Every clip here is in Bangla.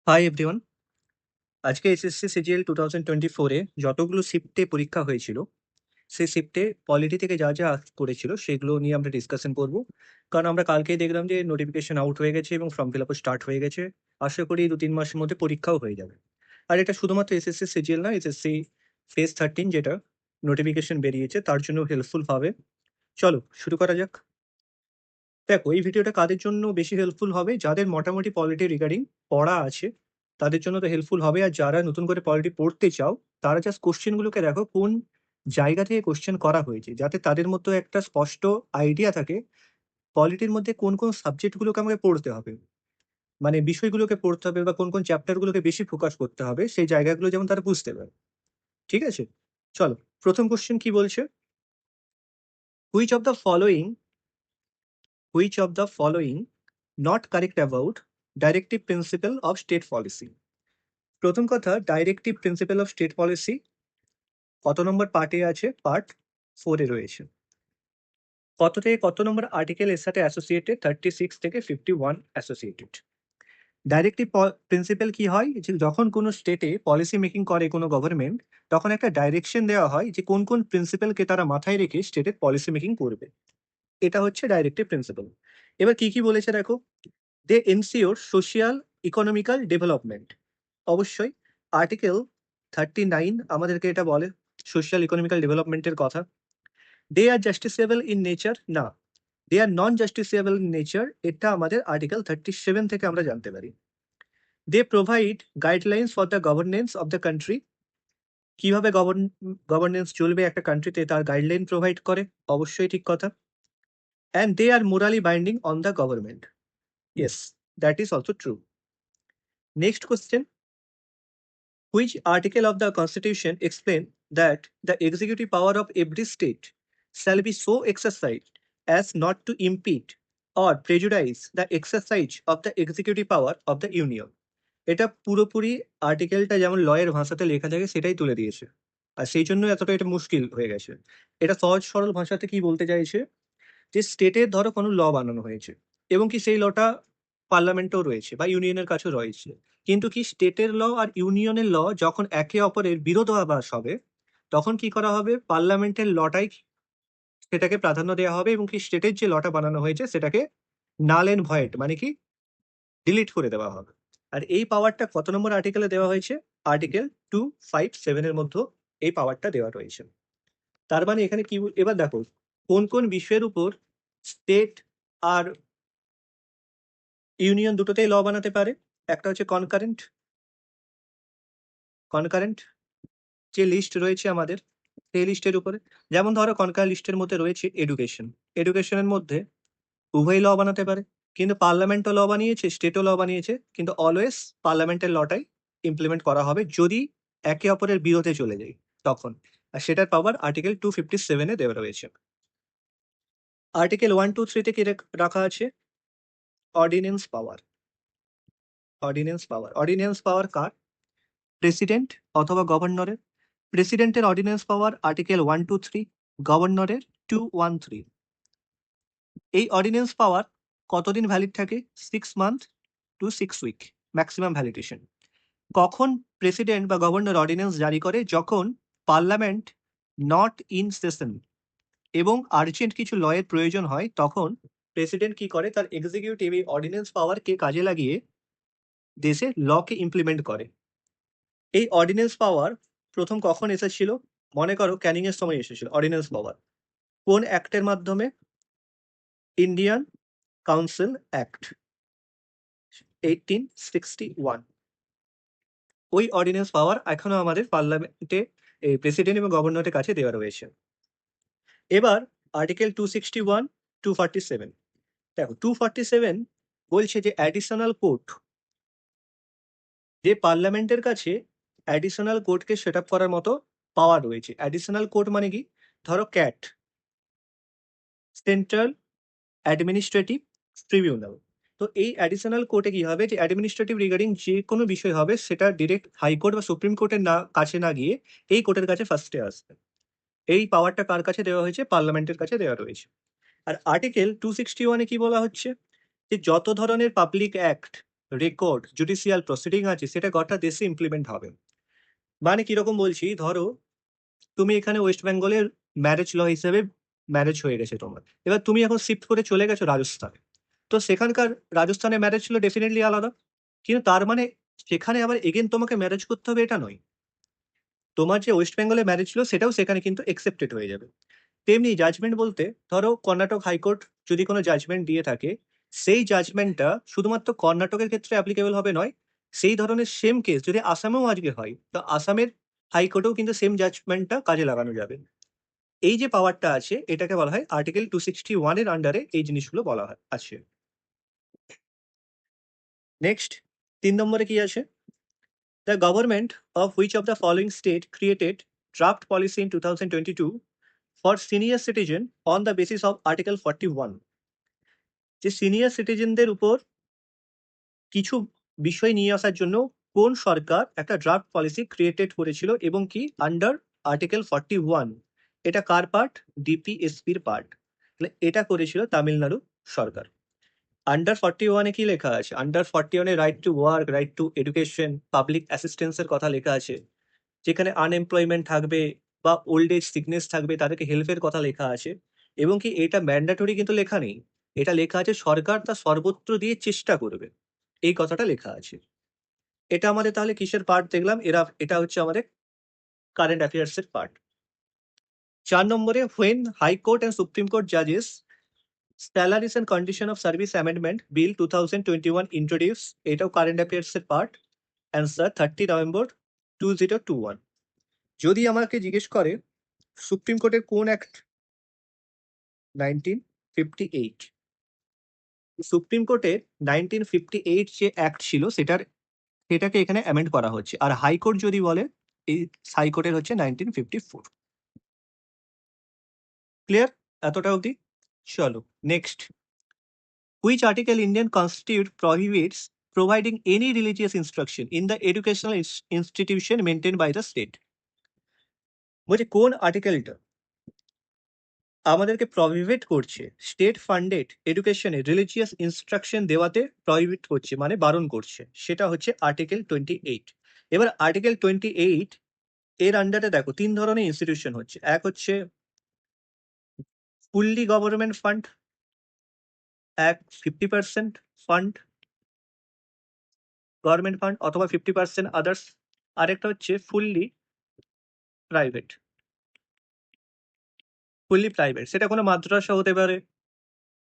Hi everyone. আজকে এসএসসি সিজিএল 2024 এ যতগুলো শিফটে পরীক্ষা হয়েছিল, সেই শিফটে পলিটি থেকে যা যা করেছিল সেগুলো নিয়ে আমরা ডিসকাশন করব। কারণ আমরা কালকেই দেখলাম যে নোটিফিকেশন আউট হয়ে গেছে এবং ফর্ম ফিল আপও স্টার্ট হয়ে গেছে। আশা করি 2-3 মাসের মধ্যে পরীক্ষাও হয়ে যাবে। আর এটা শুধুমাত্র এসএসসি সিজিএল না, এসএসসি ফেজ 13 যেটা নোটিফিকেশন বেরিয়েছে তার জন্য হেল্পফুল হবে। চলো শুরু করা যাক। দেখো, এই ভিডিওটা কাদের জন্য বেশি হেল্পফুল হবে? যাদের মোটামুটি পলিটি রিগার্ডিং পড়া আছে তাদের জন্য তো হেল্পফুল হবে। আর যারা নতুন করে পলিটি পড়তে চাও তারা জাস্ট কোশ্চেনগুলোকে দেখো কোন জায়গা থেকে কোশ্চেন করা হয়েছে, যাতে তাদের মধ্যে একটা স্পষ্ট আইডিয়া থাকে পলিটির মধ্যে কোন কোন সাবজেক্টগুলোকে আমাকে পড়তে হবে, মানে বিষয়গুলোকে পড়তে হবে বা কোন কোন চ্যাপ্টারগুলোকে বেশি ফোকাস করতে হবে, সেই জায়গাগুলো যেমন তারা বুঝতে পারে। ঠিক আছে, চলো। প্রথম কোশ্চেন কি বলছে? Which of the following Which of the following not correct about directive principle of state policy? প্রথম কথা, directive principle of state policy কত নম্বর পার্টে আছে? পার্ট 4 এ রয়েছে। কত থেকে কত নম্বর আর্টিকেল এর সাথে অ্যাসোসিয়েটেড? 36 থেকে 51 অ্যাসোসিয়েটেড। ডাইরেক্টিভ প্রিন্সিপাল কি হয়? যে যখন কোনো স্টেটে পলিসি মেকিং করে কোনো গভর্নমেন্ট, তখন একটা ডাইরেকশন দেওয়া হয় যে কোন কোন প্রিন্সিপালকে তারা মাথায় রেখে স্টেটের পলিসি মেকিং করবে। এটা হচ্ছে ডাইরেক্টিভ প্রিন্সিপাল। এবার কি কি বলেছে দেখো। দে এনসিওর সোশিয়াল ইকোনমিক্যাল ডেভেলপমেন্ট। অবশ্যই আর্টিকেল 39 আমাদেরকে এটা বলে সোশিয়াল ইকোনমিক্যাল ডেভেলপমেন্টের কথা। দে আর জাস্টিসিয়েবল ইন নেচার, না, দে আর নন জাস্টিসিয়েবল ইন নেচার, এটা আমাদের আর্টিকেল 37 থেকে আমরা জানতে পারি। They provide guidelines for the governance of the country. কিভাবে গভর্নেন্স চলবে একটা কান্ট্রিতে তার গাইডলাইন প্রোভাইড করে, অবশ্যই ঠিক কথা। And they are morally binding on the government. Yes, that is also true. Next question, which article of the Constitution explain that the executive power of every state shall be so exercised as not to impede or prejudice the exercise of the executive power of the Union? এটা পুরোপুরি আর্টিকেলটা যেমন লয়ের ভাষাতে লেখা থাকে সেটাই তুলে দিয়েছে, আর সেই জন্য এতটা এটা মুশকিল হয়ে গেছে। এটা সহজ সরল ভাষাতে কি বলতে চাইছে, যে স্টেটের ধরো কোনো ল বানানো হয়েছে এবং কি সেই লটা পার্লামেন্টেও রয়েছে বা ইউনিয়নের কাছেও রয়েছে, কিন্তু কি স্টেটের ল আর ইউনিয়নের ল যখন একে অপরের বিরোধাভাস হবে, তখন কি করা হবে? পার্লামেন্টের লটাই সেটাকে প্রাধান্য দেওয়া হবে এবং কি স্টেটের যে লটা বানানো হয়েছে সেটাকে নাল এন্ড ভয়েড, মানে কি ডিলিট করে দেওয়া হবে। আর এই পাওয়ারটা কত নম্বর আর্টিকেলে দেওয়া হয়েছে? আর্টিকেল 257 এর মধ্যে এই পাওয়ারটা দেওয়া রয়েছে। তার মানে এখানে কি এবার দেখো কোন কোন বিষয়ের উপর স্টেট আর ইউনিয়ন দুটোতেই ল বানাতে পারে। একটা হচ্ছে কনকারেন্ট। কনকারেন্ট যে লিস্ট রয়েছে আমাদের, সেই লিস্টের উপরে, যেমন ধরো কনকারেন্ট লিস্টের মধ্যে রয়েছে এডুকেশন। এডুকেশনের মধ্যে উভয় ল বানাতে পারে, কিন্তু পার্লামেন্টও ল বানিয়েছে, স্টেটও ল বানিয়েছে, কিন্তু অলওয়েজ পার্লামেন্টের লটাই ইমপ্লিমেন্ট করা হবে যদি একে অপরের বিরোধে চলে যায় তখন। আর সেটার পাওয়ার আর্টিকেল 257 এ দেওয়া রয়েছে। আর্টিকেল 123 তে কি রাখা আছে? অর্ডিন্যান্স পাওয়ার। অর্ডিন্যান্স পাওয়ার, অর্ডিন্যান্স পাওয়ার কার? প্রেসিডেন্ট অথবা গভর্নরের। প্রেসিডেন্টের অর্ডিন্যান্স পাওয়ার আর্টিকেল 123, গভর্নরের 213। এই অর্ডিন্যান্স পাওয়ার কতদিন ভ্যালিড থাকে? 6 month to 6 week maximum validation. কখন প্রেসিডেন্ট বা গভর্নর অর্ডিন্যান্স জারি করে? যখন পার্লামেন্ট নট ইন সেশন এবং আর্জেন্ট কিছু লয়ের প্রয়োজন হয়, তখন প্রেসিডেন্ট কি করে? তার এক্সিকিউটিভ এই অর্ডিন্যান্স পাওয়ারকে কাজে লাগিয়ে দেশে লকে ইমপ্লিমেন্ট করে। এই অর্ডিন্যান্স পাওয়ার প্রথম কখন এসেছিল? মনে করো ক্যানিং এর সময় এসেছিল অর্ডিন্যান্স পাওয়ার। কোন অ্যাক্টের মাধ্যমে? Indian council act 1861। ওই অর্ডিন্যান্স পাওয়ার এখনো আমাদের পার্লামেন্টে এই প্রেসিডেন্ট এবং গভর্নরের কাছে দেওয়া রয়েছে। এবার আর্টিকেল 261, 247। দেখো 247 বলছে যে অ্যাডিশনাল কোর্ট, যে পার্লামেন্টের কাছে অ্যাডিশনাল কোর্টকে সেট আপ করার মতো পাওয়ার রয়েছে। অ্যাডিশনাল কোর্ট মানে কি? ধরো ক্যাট, সেন্ট্রাল অ্যাডমিনিস্ট্রেটিভ ট্রিবিউনাল। তো এই অ্যাডিশনাল কোর্টে কি হবে? যে অ্যাডমিনিস্ট্রেটিভ রিগার্ডিং যে কোনো বিষয় হবে সেটা ডিরেক্ট হাইকোর্ট বা সুপ্রিম কোর্টের কাছে না গিয়ে এই কোর্টের কাছে ফার্স্টে আসবে। এই পাওয়ারটা কার কাছে দেওয়া হয়েছে? পার্লামেন্টের কাছে দেওয়া রয়েছে। আর আর্টিকেল 261 এ কি বলা হচ্ছে? যে যত ধরনের public act record, judicial proceeding আছে সেটা গোটা দেশে ইমপ্লিমেন্ট হবে। মানে কিরকম বলছি, ধরো তুমি এখানে ওয়েস্ট বেঙ্গলের ম্যারেজ ল হিসেবে ম্যারেজ হয়ে গেছে তোমার, এবার তুমি এখন শিফট করে চলে গেছো রাজস্থানে, তো সেখানকার রাজস্থানে ম্যারেজ ছিল ডেফিনেটলি আলাদা, কিন্তু তার মানে সেখানে আবার এগেন তোমাকে ম্যারেজ করতে হবে এটা নয়, তোমার যে ওয়েস্ট বেঙ্গলে ম্যারেজ ছিল সেটাও সেখানে কিন্তু একসেপ্টেড হয়ে যাবে। তেমনি জাজমেন্ট বলতে ধরো কর্ণাটক হাইকোর্ট যদি কোনো জাজমেন্ট দিয়ে থাকে, সেই জাজমেন্টটা শুধুমাত্র কর্ণাটকের ক্ষেত্রে অ্যাপ্লিকেবল হবে নয়, সেই ধরনের সেম কেস যদি আসামেও আজকে হয়, তো আসামের হাইকোর্টেও কিন্তু সেম জাজমেন্টটা কাজে লাগানো যাবে। এই যে পাওয়ারটা আছে এটাকে বলা হয় আর্টিকেল 261 এর আন্ডারে এই জিনিসগুলো বলা হয় আছে। নেক্সট 3 নম্বরে কি আছে? The government of which of the following state created draft policy in 2022 for senior citizen on the basis of Article 41? যে সিনিয়র সিটিজেনদের উপর কিছু বিষয় নিয়ে আসার জন্য কোন সরকার একটা ড্রাফট পলিসি ক্রিয়েটেড করেছিল এবং কি আন্ডার আর্টিকেল 41? এটা কার পার্ট? ডিপিএসপির পার্ট। এটা করেছিল তামিলনাড়ু সরকার। আন্ডার 41-এ কি লেখা আছে? আন্ডার 41-এ right to work, right to education, public অ্যাসিস্ট্যান্সের কথা লেখা আছে, যেখানে আনএমপ্লয়মেন্ট থাকবে বা ওল্ড এজ সিকনেস থাকবে তাদেরকে হেল্পের কথা লেখা আছে, এবং কি এটা ম্যান্ডেটরি কিন্তু লেখা নেই, এটা লেখা আছে সরকার তার সর্বত্র দিয়ে চেষ্টা করবে, এই কথাটা লেখা আছে। এটা আমাদের তাহলে কিসের পার্ট দেখলাম? এটা হচ্ছে আমাদের কারেন্ট অ্যাফেয়ার্স এর পার্ট। 4 নম্বরে when high court and supreme court জাজেস salaries and condition of service amendment bill 2021 introduce, এটাও কারেন্ট অ্যাফেয়ার্স এর পার্ট। Answer 30 November 2021। যদি আমাকে জিজ্ঞেস করে সুপ্রিম কোর্টের কোন অ্যাক্ট? 1958। সুপ্রিম কোর্টের 1958 যে অ্যাক্ট ছিল সেটাকে এখানে অ্যামেন্ড করা হচ্ছে, আর হাইকোর্ট যদি বলে এই হাইকোর্টের হচ্ছে 1954। ক্লিয়ার এতটা অবধি? চলো next. Which article Indian constitute prohibits providing any religious instruction in the educational institution maintain by the state? বলছে কোন আর্টিকেলটা আমাদেরকে প্রহিবিট করছে স্টেট ফান্ডেড এডুকেশনে রিলিজিয়াস ইনস্ট্রাকশন দেওয়াতে, প্রহিবিট করছে মানে বারণ করছে, সেটা হচ্ছে আর্টিকেল 28। এবার আর্টিকেল 28 এর আন্ডারে দেখো 3 ধরনের ইনস্টিটিউশন হচ্ছে, এক হচ্ছে ফুললি গভর্নমেন্ট ফান্ড, এক 50% ফান্ড গভর্নমেন্ট ফান্ড অথবা 50% আদার্স, আরেকটা হচ্ছে প্রাইভেট ফুললি প্রাইভেট, সেটা কোনো মাদ্রাসা হতে পারে,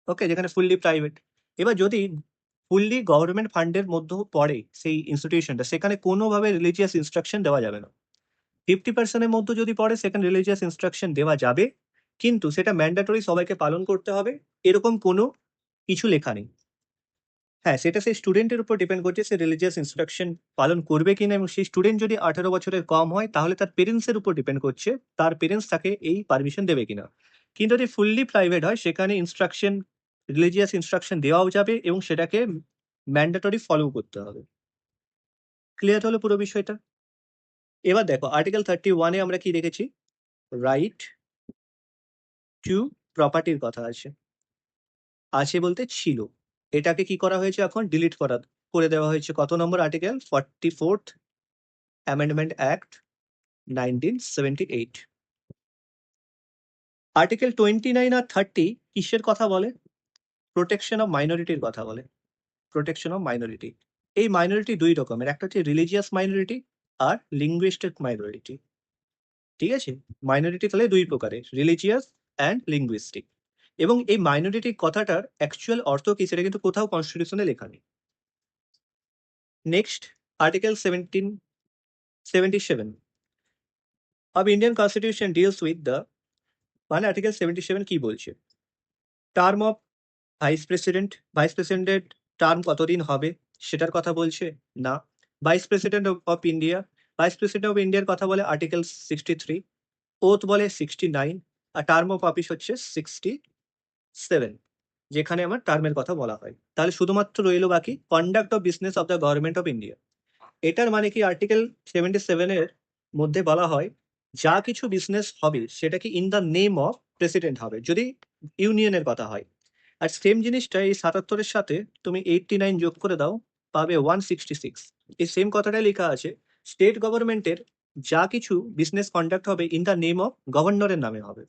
ওকে, যেখানে ফুললি প্রাইভেট। এবার যদি ফুললি গভর্নমেন্ট ফান্ডের মধ্যে পড়ে সেই ইনস্টিটিউশনটা, সেখানে কোনোভাবে রিলিজিয়াস ইনস্ট্রাকশন দেওয়া যাবে না। 50%-এর মধ্যে যদি পড়ে সেখানে রিলিজিয়াস ইনস্ট্রাকশন দেওয়া যাবে, কিন্তু সেটা ম্যান্ডেটরি, সবাইকে পালন করতে হবে, এরকম কোনো কিছু লেখা নেই। হ্যাঁ, সেটা সেই স্টুডেন্টের উপর ডিপেন্ড করছে সে রিলিজিয়াস ইনস্ট্রাকশন পালন করবে কিনা, এবং সেই স্টুডেন্ট যদি 18 বছরের কম হয় তাহলে তার পেরেন্টসের উপর ডিপেন্ড করছে তার পেরেন্টস তাকে এই পারমিশন দেবে কিনা। কিন্তু যদি ফুললি প্রাইভেট হয় সেখানে রিলিজিয়াস ইনস্ট্রাকশন দেওয়াও যাবে এবং সেটাকে ম্যান্ডেটরি ফলো করতে হবে। ক্লিয়ার হলো পুরো বিষয়টা? এবার দেখো আর্টিকেল 31-এ আমরা কি দেখেছি? রাইট টু প্রপার্টির কথা আছে বলতে ছিল, এটাকে কি করা হয়েছে এখন? ডিলিট করে দেওয়া হয়েছে। কত নম্বর article? 44th amendment act 1978। Article 29 আর 30 কিসের কথা বলে? প্রোটেকশন অফ মাইনরিটির কথা বলে। প্রোটেকশন অফ মাইনরিটি, এই মাইনরিটি দুই রকমের, একটা হচ্ছে রিলিজিয়াস মাইনরিটি আর লিঙ্গুইস্টিক মাইনরিটি। ঠিক আছে, মাইনরিটি তাহলে দুই প্রকারের, রিলিজিয়াস অ্যান্ড লিঙ্গুইস্টিক। এবং এই মাইনরিটি কথাটার অ্যাকচুয়াল অর্থ কি সেটা কিন্তু কোথাও কনস্টিটিউশনে লেখা নেই। Next, article 77 of Indian Constitution deals with the, মানে আর্টিকেল 77 কি বলছে? টার্ম অফ ভাইস প্রেসিডেন্টের টার্ম কতদিন হবে সেটার কথা বলছে না। Vice president of India, vice president of ইন্ডিয়ার কথা বলে আর্টিকেল 63, ওথ বলে 69, আর টার্ম অফ অফিস হচ্ছে 67, যেখানে আমার টার্মের কথা বলা হয়। তাহলে শুধুমাত্র রইল বাকি conduct of business of the government of India. এটার মানে কি আর্টিকেল 77-এর মধ্যে বলা হয় যা কিছু বিজনেস হবে সেটা কি in the name of president হবে যদি ইউনিয়নের কথা হয়। আর সেম জিনিসটা এই 77-এর সাথে তুমি 89 যোগ করে দাও, পাবে 166। এই সেম কথাটাই লেখা আছে, স্টেট গভর্নমেন্টের যা কিছু বিজনেস কন্ডাক্ট হবে ইন দ্য নেম অফ গভর্নরের নামে হবে।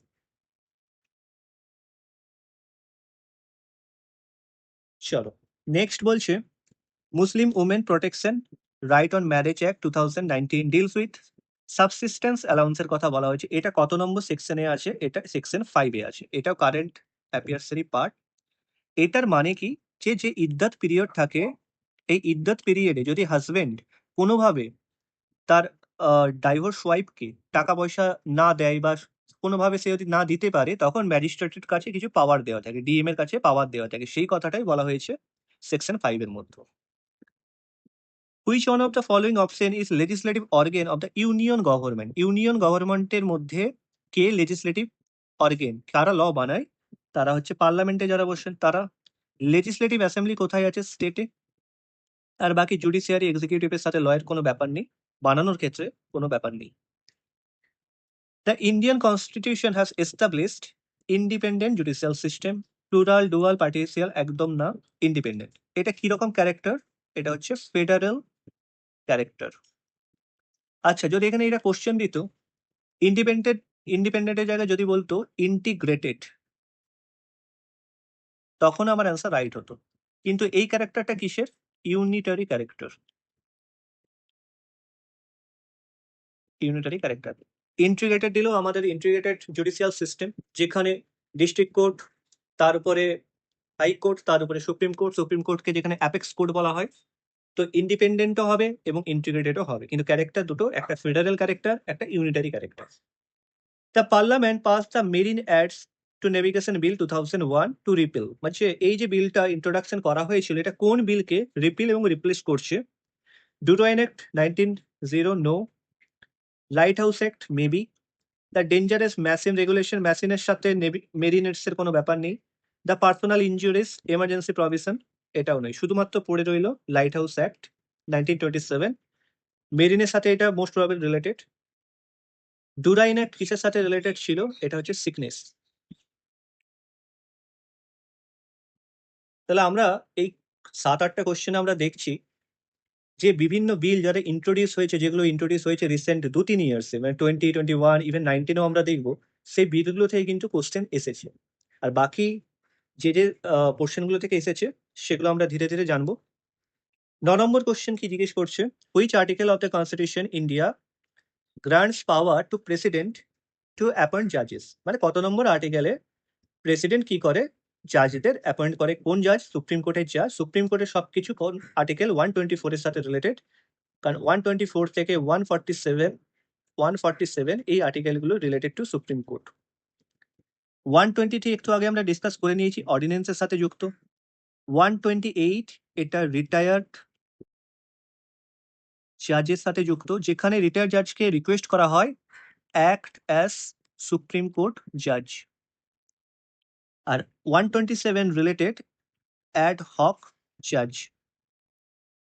চলো নেক্সট বলছে, Muslim women protection right on marriage act 2019 deals with subsistence অ্যালাউন্সের কথা বলা হয়েছে। এটা কত নম্বর সেকশনে আছে? এটা সেকশন 5-এ আছে। এটাও কারেন্ট অ্যাফেয়ার্সেরই পার্ট। এটার মানে কি, যে যে ইদ্দত পিরিয়ড থাকে, এই ইদ্দত পিরিয়ডে যদি হাজবেন্ড কোনোভাবে তার ডাইভোর্স ওয়াইফকে টাকা পয়সা না দেয় বা কোনোভাবে সে যদি না দিতে পারে, তখন ম্যাজিস্ট্রেটের কাছে কিছু পাওয়ার দেওয়া থাকে, ডিএম এর কাছে পাওয়ার দেওয়া থাকে। সেই কথাটাই বলা হয়েছে সেকশন 5-এর মধ্যে। Which one of the following option is legislative অর্গেন of the union government? Union গভর্নমেন্টের মধ্যে কে লেজিসলেটিভ অর্গেন, কারা ল বানায়? তারা হচ্ছে পার্লামেন্টে যারা বসেন তারা। লেজিসলেটিভ অ্যাসেম্বলি কোথায় আছে? স্টেটে। আর বাকি জুডিশিয়ারি এক্সিকিউটিভের সাথে লয়ের কোনো ব্যাপার নেই, বানানোর ক্ষেত্রে কোনো ব্যাপার নেই। The Indian constitution has established independent judicial system. Plural, dual, partial, একদম না, ইন্ডিপেন্ডেন্ট। এটা কিরকম ক্যারেক্টার? এটা হচ্ছে ফেডারেল ক্যারেক্টার। আচ্ছা, যদি এখানে এটা কোশ্চেন দিত ইন্ডিপেন্ডেন্ট, ইন্ডিপেন্ডেন্টের জায়গায় যদি বলতো ইন্টিগ্রেটেড, তখন আমার অ্যান্সার রাইট হতো। কিন্তু এই ক্যারেক্টারটা কিসের? Unitary character. Unitary character. Integrated দিলেও আমাদের ইন্টিগ্রেটেড জুডিশিয়াল সিস্টেম, যেখানে ডিস্ট্রিক্ট কোর্ট, তার উপরে হাইকোর্ট, তার উপরে সুপ্রিম কোর্ট, সুপ্রিম কোর্টকে যেখানে অ্যাপেক্স কোর্ট বলা হয়। তো ইন্ডিপেন্ডেন্টও হবে এবং ইন্টিগ্রেটেডও হবে, কিন্তু ক্যারেক্টার দুটো, একটা ফেডারেল ক্যারেক্টার, একটা unitary character. The parliament pass the marine aids to navigation bill 2001 to repeal. মানে এই যে বিলটা ইন্ট্রোডাকশন করা হয়েছিল, এটা কোন বিলকে রিপিল এবং রিপ্লেস করছে? ডুডোয়াইন act 1900, no. Lighthouse act, maybe. The dangerous machine regulation, মেশিনের সাথে মেরিনেটস এর কোনো ব্যাপার নেই। The personal injuries emergency provision, এটাও নয়। শুধুমাত্র পড়ে রইল লাইট হাউস অ্যাক্ট 1927। মেরিনের সাথে এটা মোস্ট প্রবাবলি রিলেটেড। ডুরাইন অ্যাক্ট কিসের সাথে রিলেটেড ছিল? এটা হচ্ছে সিকনেস। তাহলে আমরা এই 7-8টা কোশ্চেন আমরা দেখছি যে বিভিন্ন বিল যারা ইন্ট্রোডিউস হয়েছে, যেগুলো ইন্ট্রোডিউস হয়েছে রিসেন্ট 2-3 ইয়ার্সে, মানে 2021, ইভেন 19-এও আমরা দেখবো, সেই বিলগুলো থেকে কিন্তু কোশ্চেন এসেছে। আর বাকি যে যে পোর্শনগুলো থেকে এসেছে সেগুলো আমরা ধীরে ধীরে জানবো। 9 নম্বর কোশ্চেন কি জিজ্ঞেস করছে? Which article of the constitution India grants power to president to appoint জাজেস? মানে কত নম্বর আর্টিকেলে প্রেসিডেন্ট কি করে? জাজদের অ্যাপয়েন্ট করে। কোন জাজ? সুপ্রিম কোর্টের জাজ। সুপ্রিম কোর্টের সবকিছু কোন আর্টিকেল? 124 এর সাথে রিলেটেড। কারণ 124 থেকে 147 এই আর্টিকেলগুলো রিলেটেড টু সুপ্রিম কোর্ট। 123 একটু আগে আমরা ডিসকাস করে নিয়েছি, অর্ডিন্যান্সের সাথে যুক্ত। 128 এটা রিটায়ার্ড জাজের সাথে যুক্ত, যেখানে রিটায়ার্ড জাজকে রিকোয়েস্ট করা হয় অ্যাক্ট অ্যাজ সুপ্রিম কোর্ট জাজ। আর 127 রিলেটেড অ্যাড হক জাজ।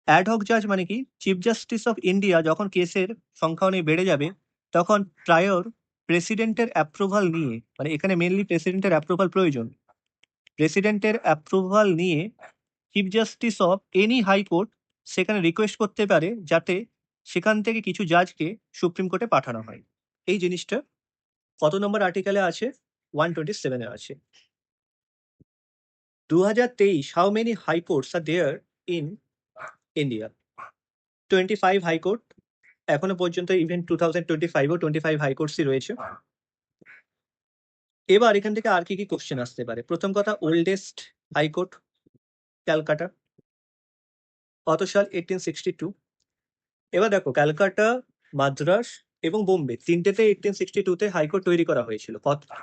অ্যাড হক জাজ মানে কি? চিফ জাস্টিস অফ ইন্ডিয়া যখন কেসের সংখ্যা অনেক বেড়ে যাবে, তখন প্রায়র প্রেসিডেন্টের অ্যাপ্রুভাল নিয়ে, মানে এখানে মেনলি প্রেসিডেন্টের অ্যাপ্রুভাল প্রয়োজন, প্রেসিডেন্টের অ্যাপ্রুভাল নিয়ে chief justice of any high court সেখানে রিকোয়েস্ট করতে পারে যাতে সেখান থেকে কিছু জাজকে সুপ্রিম কোর্টে পাঠানো হয়। এই জিনিসটা কত নম্বর আর্টিকেলে আছে? 127-এ আছে। 2023, how many high courts are there in India? 25 high court এখনো পর্যন্ত, ইভেন 2025-ও 25 হাইকোর্টসই রয়েছে। এবার এখান থেকে আর কি কি কোশ্চেন আসতে পারে? প্রথম কথা, ওল্ডেস্ট হাইকোর্ট ক্যালকাটা, কত সাল? 1862। এবার দেখো, ক্যালকাটা, মাদ্রাস এবং বোম্বে তিনটেতে 1862-তে হাইকোর্ট তৈরি করা হয়েছিল।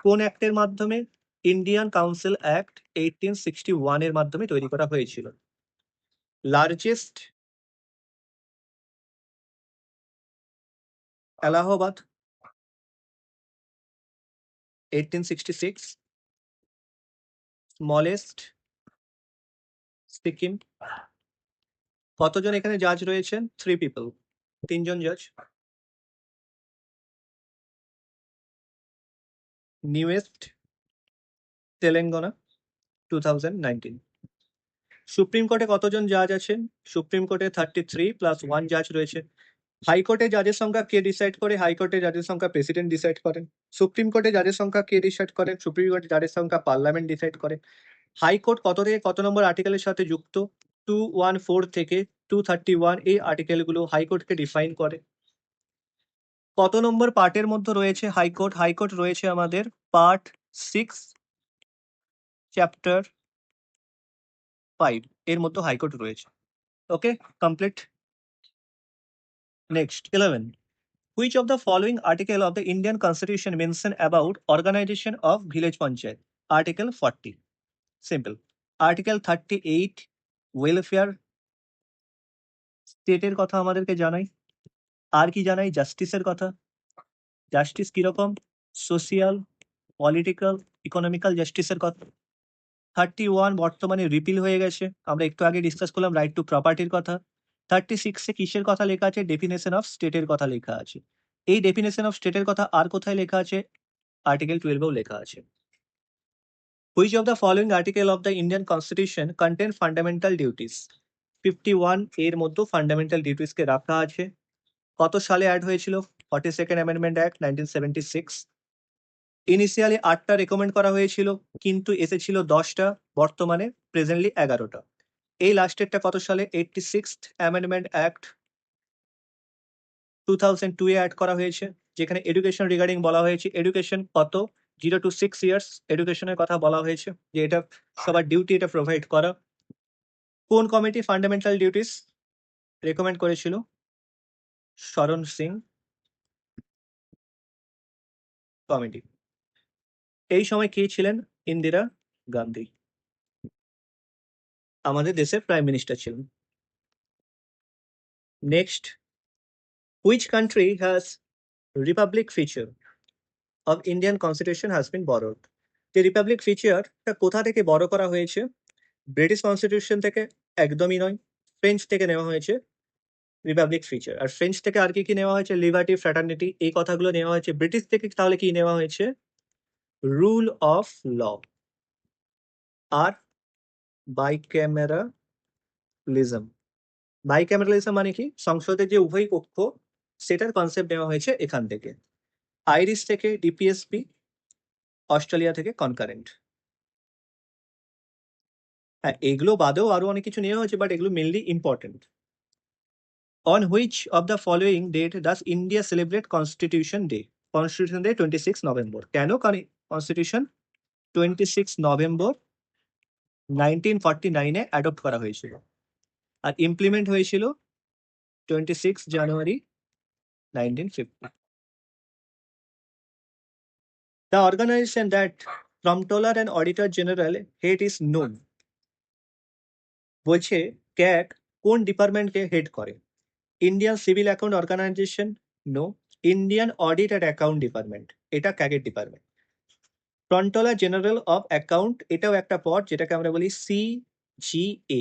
কোন অ্যাক্টের মাধ্যমে? ইন্ডিয়ান কাউন্সিল অ্যাক্ট 1861 এর মাধ্যমে তৈরি করা হয়েছিল। লার্জেস্ট, এলাহাবাদ 1866। স্মলেস্ট, সিকিম। কতজন এখানে জাজ রয়েছেন? 3 পিপল, 3জন জাজ। নিউয়েস্ট, তেলেঙ্গানা 2019। সুপ্রিম কোর্টে কতজন জাজ আছেন? সুপ্রিম কোর্টে 33 প্লাস 1 জাজ রয়েছে। হাইকোর্টে জাজের সংখ্যা কে ডিসাইড করে? হাইকোর্টে জাজের সংখ্যা প্রেসিডেন্ট ডিসাইড করেন। সুপ্রিম কোর্টে জাজের সংখ্যা কে ডিসাইড করেন? সুপ্রিম কোর্টে জাজের সংখ্যা পার্লামেন্ট ডিসাইড করে। হাইকোর্ট কত থেকে কত নম্বর আর্টিকেলের সাথে যুক্ত? 214 থেকে 231 এই আর্টিকেলগুলো হাইকোর্টকে ডিফাইন করে। কত নম্বর পার্টের মধ্যে রয়েছে হাইকোর্ট? হাইকোর্ট রয়েছে আমাদের পার্ট 6 চ্যাপ্টার 5 এর মধ্যে হাইকোর্ট রয়েছে। ওকে, complete. Next 11. Which of the following article of the Indian Constitution mention about organization of village panchayat? Article 40. Simple. Article 38 welfare স্টেটের কথা আমাদেরকে জানাই। আর কি জানাই? জাস্টিসের কথা। জাস্টিস কিরকম? সোশিয়াল, পলিটিক্যাল, ইকোনমিক্যাল জাস্টিসের কথা। 31 বর্তমানে রিপিল হয়ে গেছে, আমরা একটু আগে ডিসকাস করলাম রাইট টু প্রপার্টির কথা। 36 কিসের কথা লেখা আছে? ডেফিনেশন অফ স্টেটের কথা লেখা আছে। এই ডেফিনেশন অফ স্টেটের কথা আর কোথায় লেখা আছে? আর্টিকেল 12 লেখা আছে। Which of the following article of the Indian Constitution contain fundamental duties? 51 এর মধ্যে ফান্ডামেন্টাল ডিউটিস কে রাখা আছে। কত সালে অ্যাড হয়েছিল? 42nd amendment act 1976। ইনিশিয়ালি 8টা রেকমেন্ড করা হয়েছিল, কিন্তু এসেছিল 10টা, বর্তমানে প্রেজেন্টলি 11টা। এই লাস্টেরটা কত সালে? 86th অ্যামেন্ডমেন্ট অ্যাক্ট 2002 এ অ্যাড করা হয়েছে, যেখানে এডুকেশন রিগার্ডিং বলা হয়েছে এডুকেশন কত 0 to 6 ইয়ার্স এডুকেশনের কথা বলা হয়েছে, যে এটা সবার ডিউটি এটা প্রোভাইড করা। কোন কমিটি ফান্ডামেন্টাল ডিউটিস রেকমেন্ড করেছিল? শরণ সিং কমিটি। এই সময় কে ছিলেন? ইন্দিরা গান্ধী, আমাদের দেশের প্রাইম মিনিস্টার ছিলেন। Next, which country has Republic feature of Indian constitution has been borrowed? যে রিপাবলিক ফিচারটা কোথা থেকে বড় করা হয়েছে? ব্রিটিশ কনস্টিটিউশন থেকে? একদমই নয়, ফ্রেঞ্চ থেকে নেওয়া হয়েছে রিপাবলিক ফিচার। আর ফ্রেঞ্চ থেকে আর কি কি নেওয়া হয়েছে? লিবার্টি, ফ্র্যাটার্নিটি, এই কথাগুলো নেওয়া হয়েছে। ব্রিটিশ থেকে তাহলে কি নেওয়া হয়েছে? রুল অফ ল আর বাইক্যামেরালিজম। বাইক্যামেরালিজম মানে কি? সংসদের যে উভয় কক্ষ, সেটার কনসেপ্ট নেওয়া হয়েছে এখান থেকে। আইরিশ থেকে ডিপিএসপি, অস্ট্রেলিয়া থেকে কনকারেন্ট। হ্যাঁ, এগুলো বাদেও আরো অনেক কিছু নেওয়া হয়েছে, বাট এগুলো mainly important. On which of the following date does India celebrate Constitution Day? Constitution Day 26 November. কেন? কারণ কনস্টিটিউশন 26 নভেম্বর 1949 এ অ্যাডপ্ট করা হয়েছিল, আর ইমপ্লিমেন্ট হয়েছিল 26 জানুয়ারি 1950। The organization that Comptroller and Auditor General head is known. বলছে ক্যাগ কোন ডিপার্টমেন্টকে হেড করে? Indian civil account organisation? No. Indian audit and account department, এটা ক্যাগের department. Controller general of account, এটাও একটা পদ, যেটাকে আমরা বলি সিজিএ।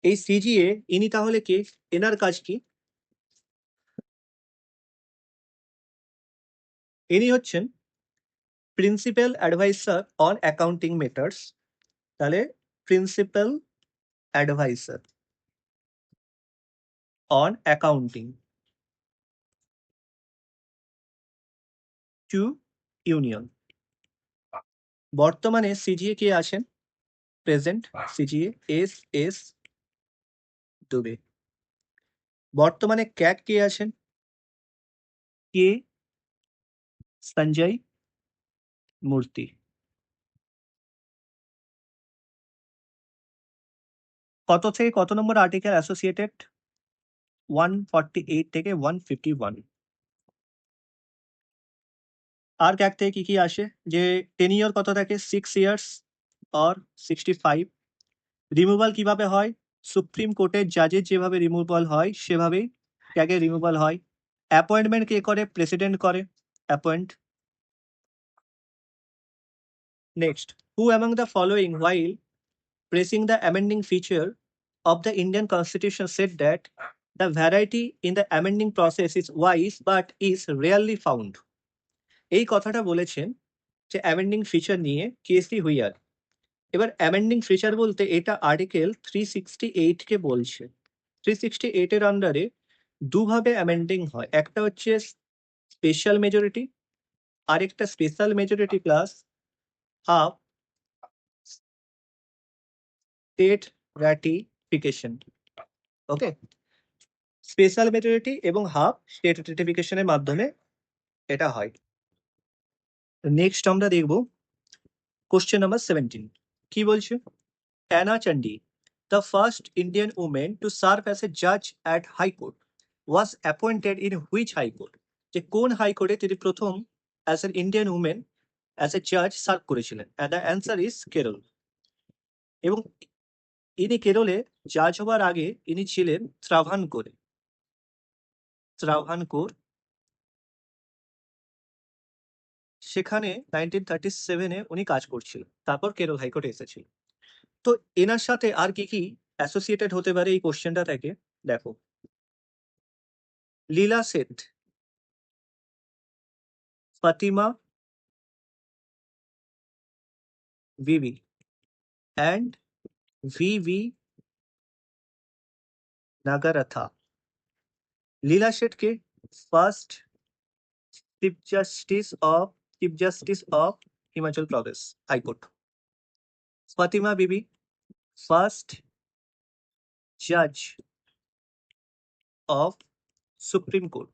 এই সিজিএ ইনি তাহলে কে? এনার কাজ কি? ইনি হচ্ছেন principal adviser on accounting matters. তাহলে principal adviser on accounting to union. বর্তমানে সিজিএ কে আছেন? Present CGA S Dubey. বর্তমানে ক্যাগ কে আছেন? কে সঞ্জয় মূর্তি। কত থেকে কত নম্বর আর্টিকেল অ্যাসোসিয়েটেড? 148 থেকে 151। আর ক্যাগ থেকে কি কি আসে? যে টেনিওর কত থাকে? 6 ইয়ার্স অর 65। রিমুভাল কিভাবে হয়? সুপ্রিম কোর্টের জাজের যেভাবে রিমুভাল হয় সেভাবেই ক্যাগের রিমুভাল হয়। অ্যাপয়েন্টমেন্ট কে করে? প্রেসিডেন্ট করে appoint. Next, who among the following while praising the amending feature of the Indian Constitution said that the variety in the amending process is wise but is rarely found? এই কথাটা বলেছেন যে অ্যামেন্ডিং ফিচার নিয়ে কেসি হুইয়ার, এবার অ্যামেন্ডিং ফিচার বলতে এটা আর্টিকেল 368 কে বলছে। 368 এর আন্ডারে দুভাবে অ্যামেন্ডিং হয়, একটা হচ্ছে স্পেশাল মেজরিটি, আরেকটা special majority plus half state ratification. Okay, special majority এবং হাফ স্টেট রাটিফিকেশনের মাধ্যমে এটা হয়। নেক্সট আমরা দেখব কোশ্চেন নাম্বার 17 কি বলছে। Anna Chandy, the first Indian woman to serve as a judge at High Court, was appointed in which High Court? যে কোন হাইকোর্টে তিনি প্রথম as an Indian women as a জাজ সার্ভ করেছিলেন? The answer is Kerala. এবং ইনি কেরলে জাজ হবার আগে ইনি ছিলেন ত্রাভানকোরে। ত্রাভানকোর, সেখানে 1937-এ উনি কাজ করছিলেন, তারপর কেরল হাইকোর্টে এসেছিল। তো এনার সাথে আর কি কি অ্যাসোসিয়েটেড হতে পারে এই কোশ্চেনটা থেকে দেখো। লীলা সেঠ, ফাতিমা বিবি and V.V. Nagaratha। লীলা শেঠকে first chief justice of Himachal Pradesh high court. Fatima Bibi first জাজ অফ সুপ্রিম কোর্ট।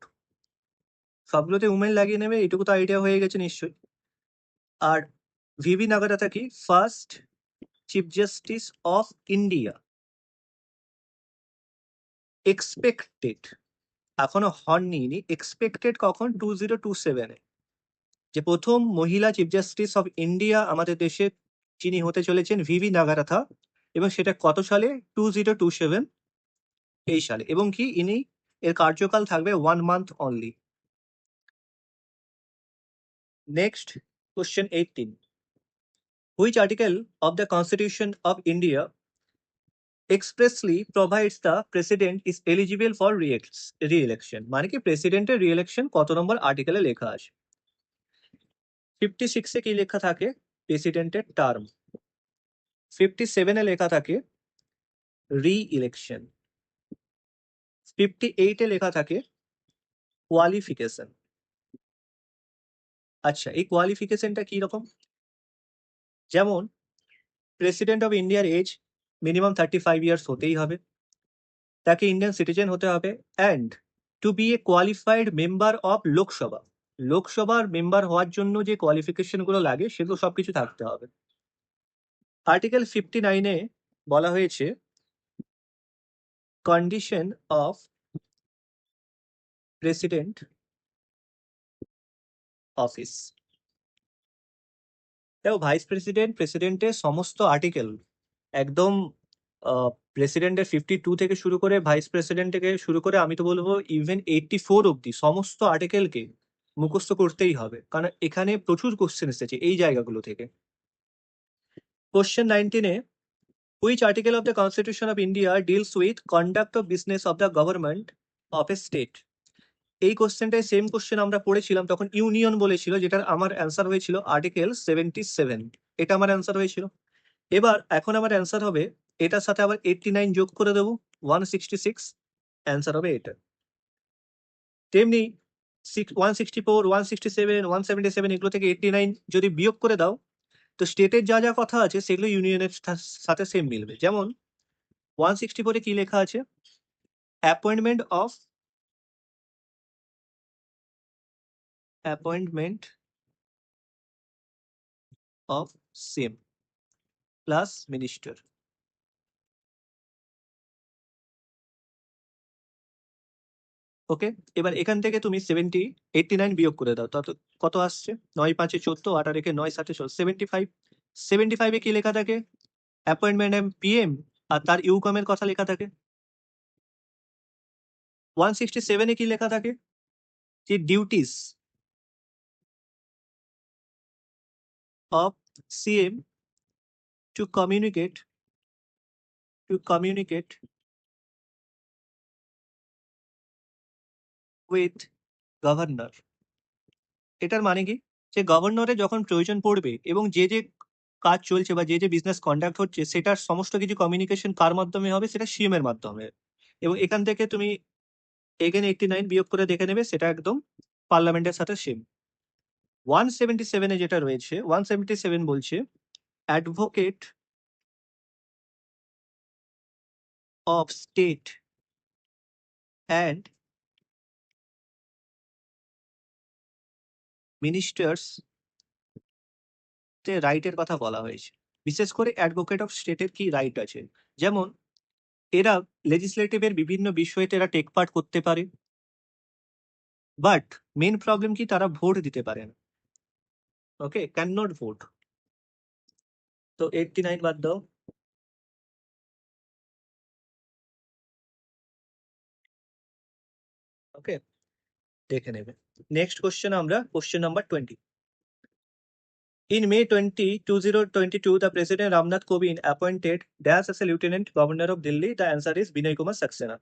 সবগুলোতে উমেন লাগিয়ে নেবে, এটুকু তো আইডিয়া হয়ে গেছে নিশ্চয়ই। আর ভিভি নাগারাথা কি first chief justice of India. Expected, এখনো হননি ইনি, এক্সপেক্টেড কখন? 2027-এ যে প্রথম মহিলা চিফ জাস্টিস অফ ইন্ডিয়া আমাদের দেশে যিনি হতে চলেছেন ভিভি নাগারাথা, এবং সেটা কত সালে? 2027 এই সালে। এবং কি ইনি এর কার্যকাল থাকবে 1 month only. Next question 18, which article of the constitution of India expressly provides the president is eligible for reelection? মানে কি প্রেসিডেন্টের রি-ইলেকশন কত নম্বর আর্টিকেলে লেখা আছে? 56-এ কি লেখা থাকে? প্রেসিডেন্টের টার্ম। 57-এ লেখা থাকে রি-ইলেকশন। 58-এ লেখা থাকে কোয়ালিফিকেশন। আচ্ছা, এই কোয়ালিফিকেশনটা কি রকম? যেমন প্রেসিডেন্ট অফ ইন্ডিয়ার এজ মিনিমাম 35 ইয়ার্স হতেই হবে, তাকে ইন্ডিয়ান সিটিজেন হতে হবে, and to be a qualified member of Lok Sabha. লোকসভার মেম্বার হওয়ার জন্য যে কোয়ালিফিকেশন গুলো লাগে সেগুলো সবকিছু থাকতে হবে। আর্টিকেল 59-এ বলা হয়েছে কন্ডিশন অফ প্রেসিডেন্ট অফিস। দেখো, ভাইস প্রেসিডেন্ট, প্রেসিডেন্টের সমস্ত আর্টিকেল একদম প্রেসিডেন্টের 52 থেকে শুরু করে ভাইস প্রেসিডেন্ট থেকে শুরু করে আমি তো বলবো ইভেন 84 অব্দি সমস্ত আর্টিকেলকে মুখস্থ করতেই হবে, কারণ এখানে প্রচুর কোশ্চেন এসেছে এই জায়গাগুলো থেকে। কোশ্চেন 19-এ, which article of the constitution of India deals with conduct of business of the government of a state? এই কোশ্চেনটাই সেম কোশ্চেন আমরা পড়েছিলাম, তখন ইউনিয়ন বলেছিল, যেটার আমার অ্যান্সার হয়েছিল আর্টিকেল 77। এটা আমার অ্যান্সার হয়েছিল। এবার এখন আমার অ্যান্সার হবে এটার সাথে আবার 89 যোগ করে দেবো, 166। অ্যান্সার হবে এটা। তেমনি 164, 167, 177 এগুলো থেকে 89 যদি বিয়োগ করে দাও, তো স্টেটের যা যা কথা আছে সেগুলো ইউনিয়নের সাথে সেম মিলবে। যেমন 164-এ কি লেখা আছে? Appointment of same plus minister. Okay, এবার এখান থেকে তুমি 89 বিয়োগ করে দাও, তত কত আসছে? 9 5 14, 8 রেখে 9 7 75। 75-এ কি লেখা থাকে? অ্যাপয়েন্টমেন্ট PM, আর তার ইউকমের কথা লেখা থাকে। 167-এ কি লেখা থাকে? যে duties of CM to communicate with governor. এটার মানে কি? যে গভর্নরের যখন প্রয়োজন পড়বে এবং যে যে কাজ চলছে বা যে বিজনেস কন্ডাক্ট হচ্ছে সেটার সমস্ত কিছু কমিউনিকেশন কার মাধ্যমে হবে, সেটা সিএম এর মাধ্যমে। এবং এখান থেকে তুমি এগেন 89 বিয়োগ করে দেখে নেবে, সেটা একদম পার্লামেন্টের সাথে সেম। 177 এ যেটা রয়েছে, 177 বলছে advocate of state and ministers তে রাইটের কথা বলা হয়েছে। বিশেষ করে অ্যাডভোকেট অফ স্টেটের কি রাইট আছে, যেমন এরা লেজিসলেটিভের বিভিন্ন বিষয়তে এরা টেক পার্ট করতে পারে, বাট মেন প্রবলেম কি, তারা ভোট দিতে পারে না। ওকে, ক্যান নট ভোট। তো 89 বাদ দাও। ওকে, দেখে নেবে। নেক্সট কোশ্চেন আমরা question number 20। In May 20, 2022, the President Ramnath Kovind appointed Dash as a Lieutenant Governor of Delhi. The answer is Binay Kumar Saxena.